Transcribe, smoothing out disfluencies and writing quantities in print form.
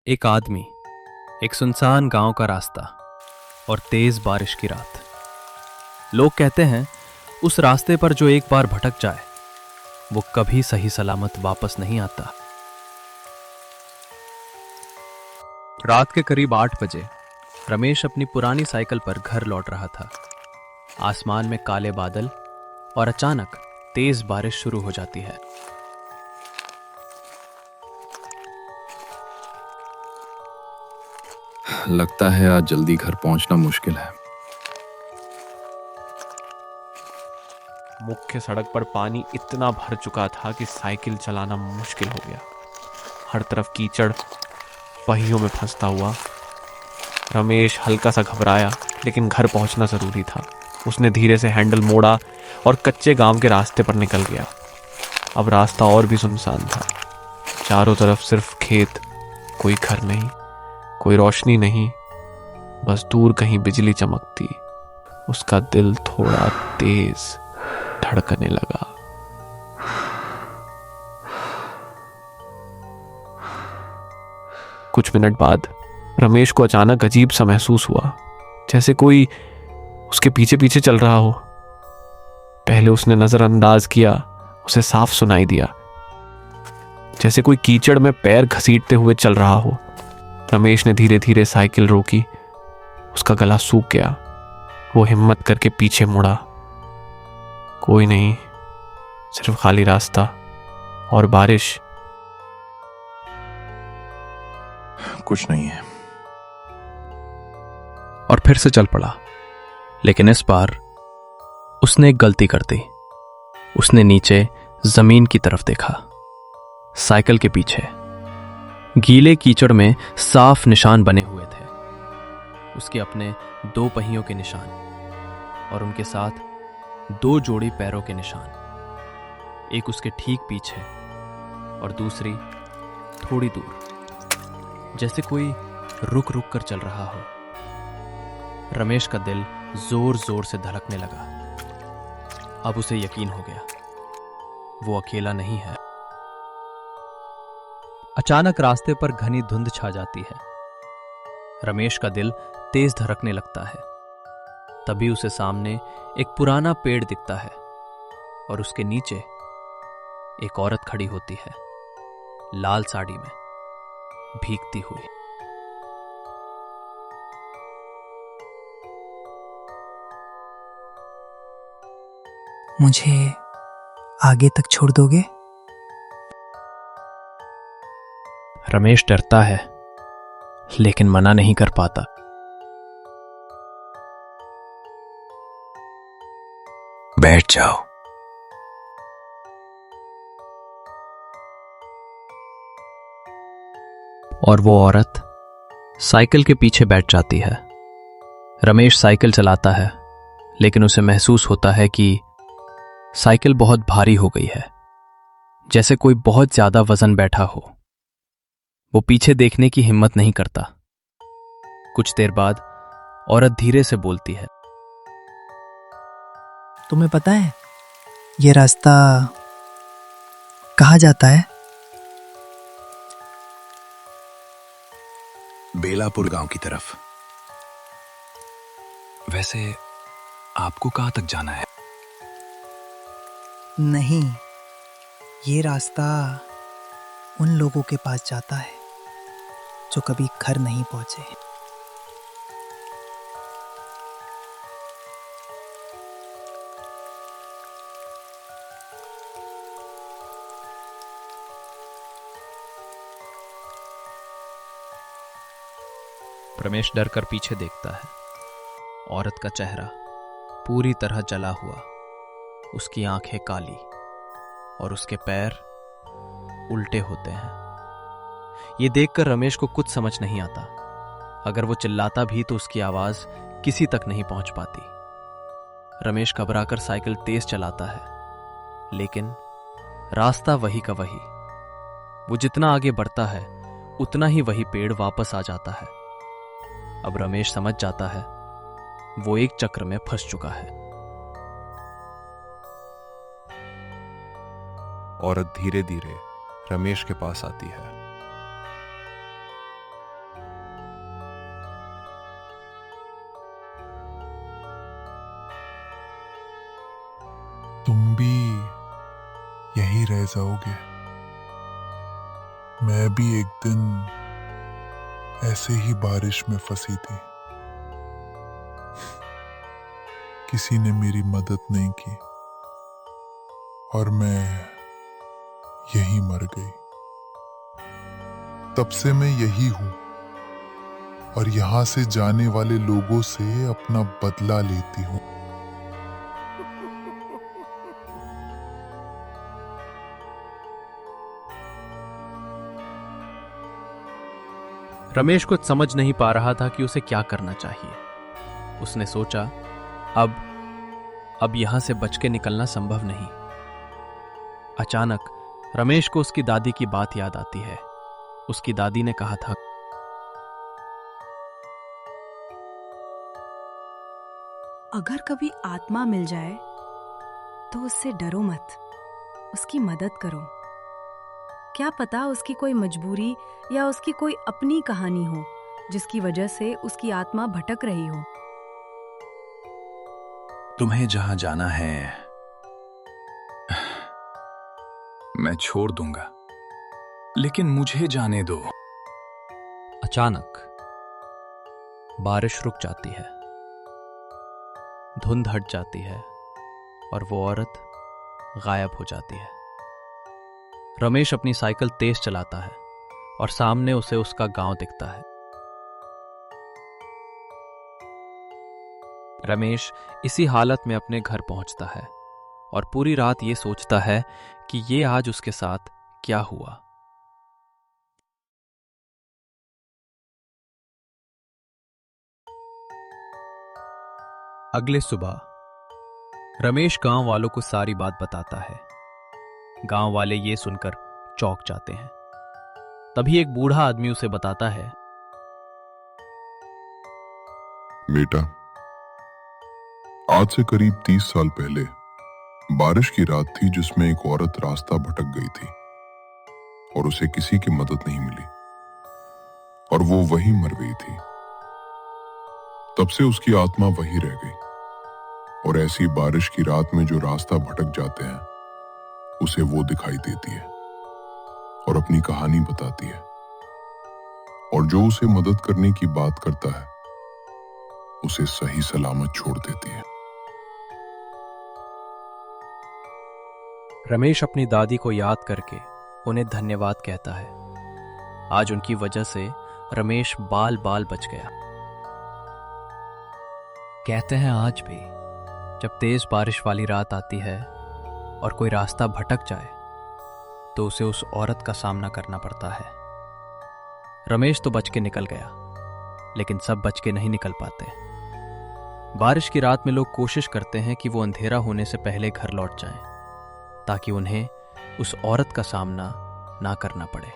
एक आदमी, एक सुनसान गांव का रास्ता और तेज बारिश की रात। लोग कहते हैं उस रास्ते पर जो एक बार भटक जाए वो कभी सही सलामत वापस नहीं आता। रात के करीब 8 बजे रमेश अपनी पुरानी साइकिल पर घर लौट रहा था। आसमान में काले बादल और अचानक तेज बारिश शुरू हो जाती है। लगता है आज जल्दी घर पहुंचना मुश्किल है। मुख्य सड़क पर पानी इतना भर चुका था कि साइकिल चलाना मुश्किल हो गया। हर तरफ कीचड़, पहियों में फंसता हुआ रमेश हल्का सा घबराया, लेकिन घर पहुंचना जरूरी था। उसने धीरे से हैंडल मोड़ा और कच्चे गांव के रास्ते पर निकल गया। अब रास्ता और भी सुनसान था। चारों तरफ सिर्फ खेत, कोई घर नहीं, कोई रोशनी नहीं, बस दूर कहीं बिजली चमकती। उसका दिल थोड़ा तेज धड़कने लगा। कुछ मिनट बाद रमेश को अचानक अजीब सा महसूस हुआ, जैसे कोई उसके पीछे पीछे चल रहा हो। पहले उसने नजरअंदाज किया, उसे साफ सुनाई दिया, जैसे कोई कीचड़ में पैर घसीटते हुए चल रहा हो। रमेश ने धीरे धीरे साइकिल रोकी। उसका गला सूख गया। वो हिम्मत करके पीछे मुड़ा। कोई नहीं, सिर्फ खाली रास्ता और बारिश। कुछ नहीं है। और फिर से चल पड़ा। लेकिन इस बार उसने एक गलती कर दी। उसने नीचे जमीन की तरफ देखा। साइकिल के पीछे गीले कीचड़ में साफ निशान बने हुए थे, उसके अपने 2 पहियों के निशान और उनके साथ 2 जोड़ी पैरों के निशान। एक उसके ठीक पीछे और दूसरी थोड़ी दूर, जैसे कोई रुक रुक कर चल रहा हो। रमेश का दिल जोर जोर से धड़कने लगा। अब उसे यकीन हो गया, वो अकेला नहीं है। अचानक रास्ते पर घनी धुंध छा जाती है। रमेश का दिल तेज धड़कने लगता है। तभी उसे सामने एक पुराना पेड़ दिखता है और उसके नीचे एक औरत खड़ी होती है, लाल साड़ी में, भीगती हुई। मुझे आगे तक छोड़ दोगे? रमेश डरता है लेकिन मना नहीं कर पाता। बैठ जाओ। और वो औरत साइकिल के पीछे बैठ जाती है। रमेश साइकिल चलाता है, लेकिन उसे महसूस होता है कि साइकिल बहुत भारी हो गई है, जैसे कोई बहुत ज्यादा वजन बैठा हो। वो पीछे देखने की हिम्मत नहीं करता। कुछ देर बाद औरत धीरे से बोलती है, तुम्हें पता है ये रास्ता कहाँ जाता है? बेलापुर गांव की तरफ। वैसे आपको कहां तक जाना है? नहीं, ये रास्ता उन लोगों के पास जाता है जो कभी घर नहीं पहुंचे। रमेश डर कर पीछे देखता है। औरत का चेहरा पूरी तरह जला हुआ, उसकी आंखें काली और उसके पैर उल्टे होते हैं। ये देखकर रमेश को कुछ समझ नहीं आता। अगर वो चिल्लाता भी तो उसकी आवाज किसी तक नहीं पहुंच पाती। रमेश घबराकर साइकिल तेज चलाता है, लेकिन रास्ता वही का वही। वो जितना आगे बढ़ता है उतना ही वही पेड़ वापस आ जाता है। अब रमेश समझ जाता है वो एक चक्र में फंस चुका है। औरत धीरे धीरे रमेश के पास आती है। तुम भी यहीं रह जाओगे। मैं भी एक दिन ऐसे ही बारिश में फंसी थी। किसी ने मेरी मदद नहीं की और मैं यहीं मर गई। तब से मैं यही हूं और यहां से जाने वाले लोगों से अपना बदला लेती हूं। रमेश कुछ समझ नहीं पा रहा था कि उसे क्या करना चाहिए। उसने सोचा, अब यहां से बच के निकलना संभव नहीं। अचानक रमेश को उसकी दादी की बात याद आती है। उसकी दादी ने कहा था, अगर कभी आत्मा मिल जाए तो उससे डरो मत, उसकी मदद करो। क्या पता उसकी कोई मजबूरी या उसकी कोई अपनी कहानी हो जिसकी वजह से उसकी आत्मा भटक रही हो। तुम्हें जहां जाना है मैं छोड़ दूंगा, लेकिन मुझे जाने दो। अचानक बारिश रुक जाती है, धुंध हट जाती है और वो औरत गायब हो जाती है। रमेश अपनी साइकिल तेज चलाता है और सामने उसे उसका गांव दिखता है। रमेश इसी हालत में अपने घर पहुंचता है और पूरी रात ये सोचता है कि ये आज उसके साथ क्या हुआ। अगले सुबह रमेश गांव वालों को सारी बात बताता है। गांव वाले ये सुनकर चौंक जाते हैं। तभी एक बूढ़ा आदमी उसे बताता है, बेटा, आज से करीब 30 साल पहले बारिश की रात थी जिसमें एक औरत रास्ता भटक गई थी और उसे किसी की मदद नहीं मिली और वो वहीं मर गई थी। तब से उसकी आत्मा वहीं रह गई और ऐसी बारिश की रात में जो रास्ता भटक जाते हैं उसे वो दिखाई देती है और अपनी कहानी बताती है, और जो उसे मदद करने की बात करता है उसे सही सलामत छोड़ देती है। रमेश अपनी दादी को याद करके उन्हें धन्यवाद कहता है। आज उनकी वजह से रमेश बाल बाल बच गया। कहते हैं आज भी जब तेज बारिश वाली रात आती है और कोई रास्ता भटक जाए तो उसे उस औरत का सामना करना पड़ता है। रमेश तो बच के निकल गया, लेकिन सब बच के नहीं निकल पाते। बारिश की रात में लोग कोशिश करते हैं कि वो अंधेरा होने से पहले घर लौट जाएं, ताकि उन्हें उस औरत का सामना ना करना पड़े।